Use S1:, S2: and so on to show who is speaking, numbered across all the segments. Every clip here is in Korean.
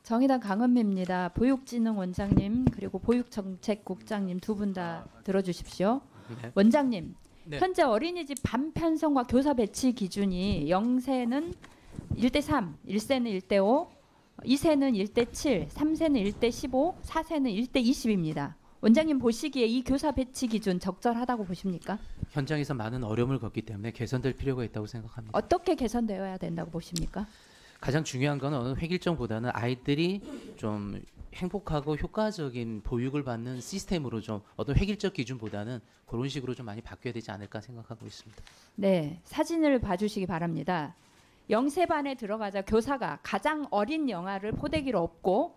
S1: 정의당 강은미입니다. 보육진흥원장님 그리고 보육정책국장님 두 분 다 들어주십시오.
S2: 네.
S1: 원장님,
S2: 네.
S1: 현재 어린이집 반 편성과 교사 배치 기준이 0세는 1대3, 1세는 1대5, 2세는 1대7, 3세는 1대15, 4세는 1대20입니다. 원장님 보시기에 이 교사 배치 기준 적절하다고 보십니까?
S2: 현장에서 많은 어려움을 겪기 때문에 개선될 필요가 있다고 생각합니다.
S1: 어떻게 개선되어야 된다고 보십니까?
S2: 가장 중요한 건 어느 획일정보다는 아이들이 좀 행복하고 효과적인 보육을 받는 시스템으로 좀 어떤 획일적 기준보다는 그런 식으로 좀 많이 바뀌어야 되지 않을까 생각하고 있습니다.
S1: 네, 사진을 봐주시기 바랍니다. 영세반에 들어가자 교사가 가장 어린 영아를 포대기로 업고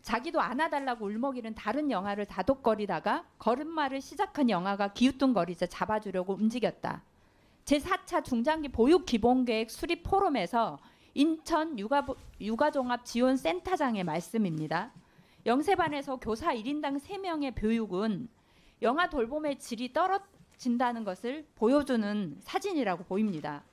S1: 자기도 안아달라고 울먹이는 다른 영아를 다독거리다가 걸음마를 시작한 영아가 기우뚱거리자 잡아주려고 움직였다. 제4차 중장기 보육기본계획 수립 포럼에서 인천 육아종합지원센터장의 말씀입니다. 영세반에서 교사 1인당 3명의 교육은 영아 돌봄의 질이 떨어진다는 것을 보여주는 사진이라고 보입니다.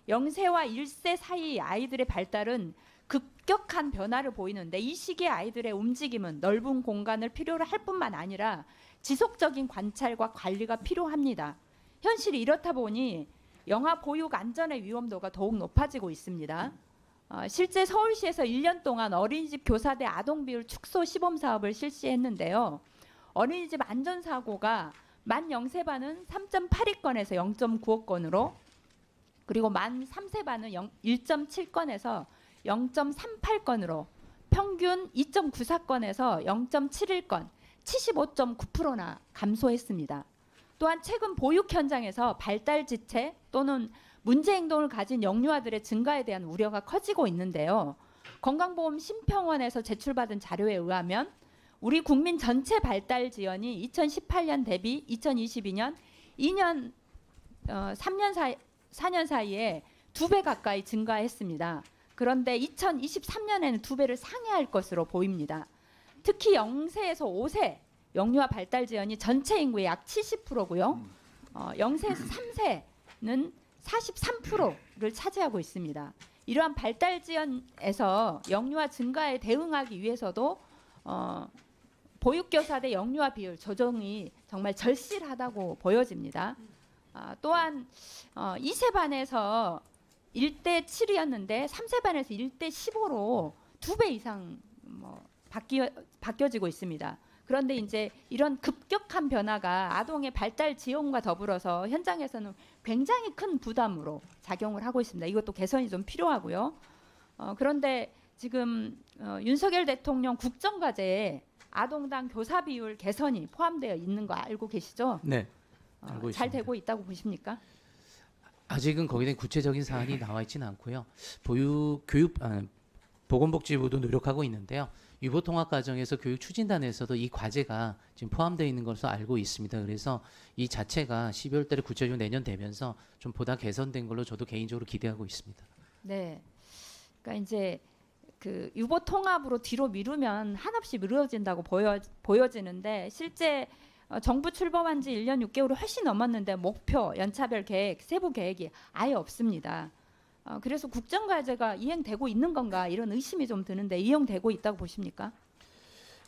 S1: 0세와 1세 사이 아이들의 발달은 급격한 변화를 보이는데 이 시기의 아이들의 움직임은 넓은 공간을 필요로 할 뿐만 아니라 지속적인 관찰과 관리가 필요합니다. 현실이 이렇다 보니 영아 보육 안전의 위험도가 더욱 높아지고 있습니다. 실제 서울시에서 1년 동안 어린이집 교사대 아동비율 축소 시범 사업을 실시했는데요. 어린이집 안전사고가 만 0세반은 3.82건에서 0.95건으로 그리고 만 3세반은 1.7건에서 0.38건으로 평균 2.94건에서 0.71건, 75.9%나 감소했습니다. 또한 최근 보육 현장에서 발달 지체 또는 문제 행동을 가진 영유아들의 증가에 대한 우려가 커지고 있는데요. 건강보험 심평원에서 제출받은 자료에 의하면 우리 국민 전체 발달 지연이 2018년 대비 2022년 4년 사이에 2배 가까이 증가했습니다. 그런데 2023년에는 2배를 상회할 것으로 보입니다. 특히 0세에서 5세 영유아 발달 지연이 전체 인구의 약 70%고요. 0세에서 3세는 43%를 차지하고 있습니다. 이러한 발달 지연에서 영유아 증가에 대응하기 위해서도 보육교사 대 영유아 비율 조정이 정말 절실하다고 보여집니다. 또한 2세 반에서 1대7이었는데 3세 반에서 1대15로 2배 이상 바뀌어지고 있습니다. 그런데 이제 이런 급격한 변화가 아동의 발달 지연과 더불어서 현장에서는 굉장히 큰 부담으로 작용을 하고 있습니다. 이것도 개선이 좀 필요하고요. 그런데 지금 윤석열 대통령 국정과제에 아동당 교사 비율 개선이 포함되어 있는 거 알고 계시죠?
S2: 네, 알고
S1: 잘
S2: 있습니다.
S1: 되고 있다고 보십니까?
S2: 아직은 거기에 대한 구체적인 사안이 나와 있지는 않고요. 보건복지부도 노력하고 있는데요. 유보통합과정에서 교육추진단에서도 이 과제가 지금 포함되어 있는 것으로 알고 있습니다. 그래서 이 자체가 12월 달에 구체적으로 내년 되면서 좀 보다 개선된 걸로 저도 개인적으로 기대하고 있습니다.
S1: 네. 그러니까 이제 그 유보통합으로 뒤로 미루면 한없이 미뤄진다고 보여지는데 실제 정부 출범한 지 1년 6개월이 훨씬 넘었는데 목표, 연차별 계획, 세부 계획이 아예 없습니다. 그래서 국정과제가 이행되고 있는 건가 이런 의심이 좀 드는데 이행되고 있다고 보십니까?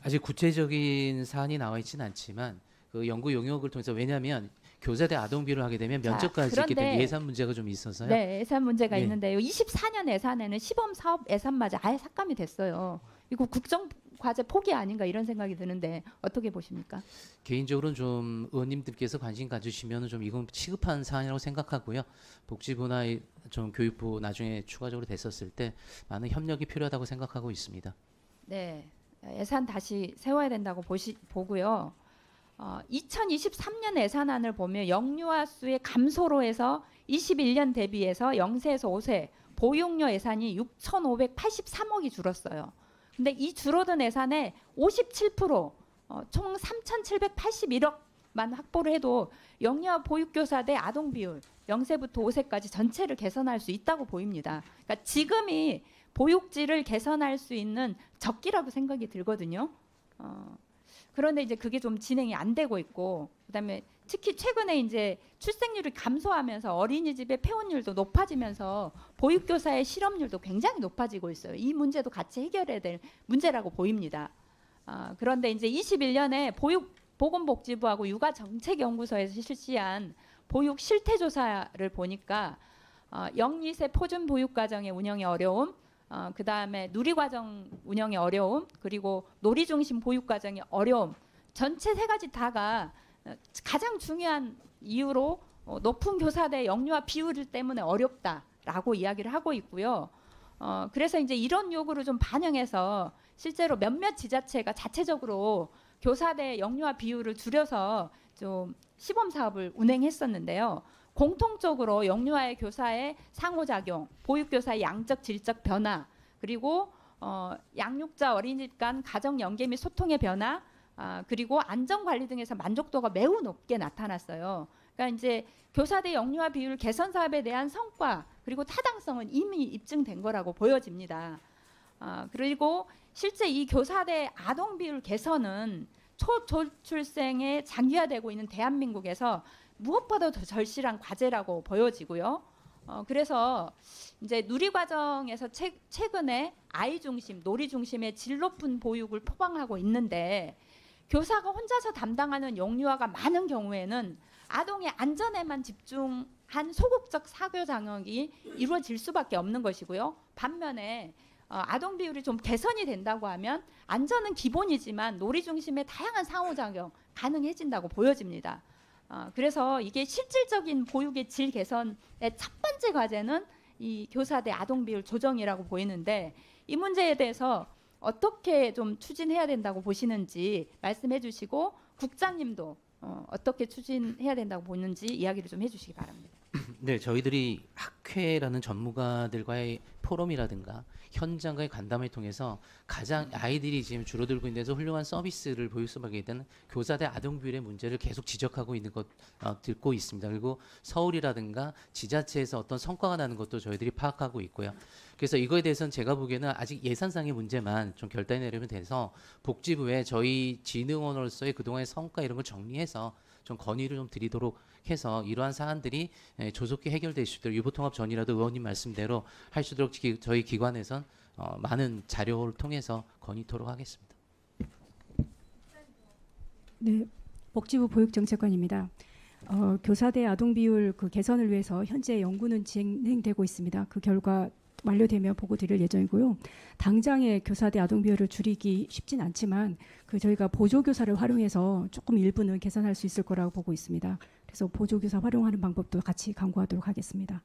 S2: 아직 구체적인 사안이 나와 있지는 않지만 그 연구 용역을 통해서 왜냐하면 교사대 아동비를 하게 되면 면접까지 있기 때문에 예산 문제가 좀 있어서요.
S1: 네, 예산 문제가
S2: 예.
S1: 있는데요. 24년 예산에는 시범 사업 예산마저 아예 삭감이 됐어요. 이거 국정과제 포기 아닌가 이런 생각이 드는데 어떻게 보십니까?
S2: 개인적으로는 좀 의원님들께서 관심 가지시면 좀 이건 시급한 사안이라고 생각하고요. 복지부나 좀 교육부 나중에 추가적으로 됐었을 때 많은 협력이 필요하다고 생각하고 있습니다.
S1: 네, 예산 다시 세워야 된다고 보고요. 2023년 예산안을 보면 영유아 수의 감소로 해서 21년 대비해서 0세에서 5세 보육료 예산이 6,583억이 줄었어요. 근데 이 줄어든 예산의 57%, 총 3,781억만 확보를 해도 영유아 보육교사 대 아동 비율 0세부터 5세까지 전체를 개선할 수 있다고 보입니다. 그러니까 지금이 보육질을 개선할 수 있는 적기라고 생각이 들거든요. 그런데 이제 그게 좀 진행이 안 되고 있고 그다음에 특히 최근에 이제 출생률이 감소하면서 어린이집의 폐원율도 높아지면서 보육교사의 실업률도 굉장히 높아지고 있어요. 이 문제도 같이 해결해야 될 문제라고 보입니다. 그런데 이제 21년에 보건복지부하고 육아정책연구소에서 실시한 보육 실태조사를 보니까 영리세 표준 보육과정의 운영의 어려움, 그 다음에 누리과정 운영의 어려움, 그리고 놀이중심 보육과정의 어려움, 전체 세 가지 다가 가장 중요한 이유로 높은 교사대 영유아 비율 때문에 어렵다라고 이야기를 하고 있고요. 그래서 이제 이런 요구를 좀 반영해서 실제로 몇몇 지자체가 자체적으로 교사대 영유아 비율을 줄여서 좀 시범 사업을 운행했었는데요. 공통적으로 영유아의 교사의 상호작용, 보육교사의 양적 질적 변화, 그리고 양육자 어린이집 간 가정 연계 및 소통의 변화, 그리고 안전관리 등에서 만족도가 매우 높게 나타났어요. 그러니까 이제 교사대 영유아 비율 개선 사업에 대한 성과 그리고 타당성은 이미 입증된 거라고 보여집니다. 그리고 실제 이 교사대 아동 비율 개선은 초저출생에 장기화되고 있는 대한민국에서 무엇보다 더 절실한 과제라고 보여지고요. 그래서 이제 누리과정에서 최근에 아이 중심, 놀이 중심의 질 높은 보육을 표방하고 있는데 교사가 혼자서 담당하는 영유아가 많은 경우에는 아동의 안전에만 집중한 소극적 사교 장악이 이루어질 수밖에 없는 것이고요. 반면에 아동 비율이 좀 개선이 된다고 하면 안전은 기본이지만 놀이 중심의 다양한 상호작용 가능해진다고 보여집니다. 그래서 이게 실질적인 보육의 질 개선의 첫 번째 과제는 이 교사대 아동 비율 조정이라고 보이는데 이 문제에 대해서 어떻게 좀 추진해야 된다고 보시는지 말씀해 주시고 국장님도 어떻게 추진해야 된다고 보는지 이야기를 좀 해주시기 바랍니다.
S2: 네, 저희들이 학회라는 전문가들과의 포럼이라든가 현장과의 간담회를 통해서 가장 아이들이 지금 줄어들고 있는 데서 훌륭한 서비스를 보일 수밖에 있는 교사대 아동 비율의 문제를 계속 지적하고 있는 것 듣고 있습니다. 그리고 서울이라든가 지자체에서 어떤 성과가 나는 것도 저희들이 파악하고 있고요. 그래서 이거에 대해서는 제가 보기에는 아직 예산상의 문제만 좀 결단이 내리면 돼서 복지부에 저희 진흥원으로서의 그동안의 성과 이런 걸 정리해서 좀 건의를 좀 드리도록 해서 이러한 사안들이 조속히 해결될 수 있도록 유보통합 전이라도 의원님 말씀대로 할 수 있도록 저희 기관에선 많은 자료를 통해서 건의토록 하겠습니다.
S3: 네, 복지부 보육정책관입니다. 교사대 아동 비율 그 개선을 위해서 현재 연구는 진행되고 있습니다. 그 결과 완료되면 보고 드릴 예정이고요. 당장의 교사대 아동 비율을 줄이기 쉽진 않지만 저희가 보조교사를 활용해서 조금 일부는 개선할 수 있을 거라고 보고 있습니다. 그래서 보조교사 활용하는 방법도 같이 강구하도록 하겠습니다.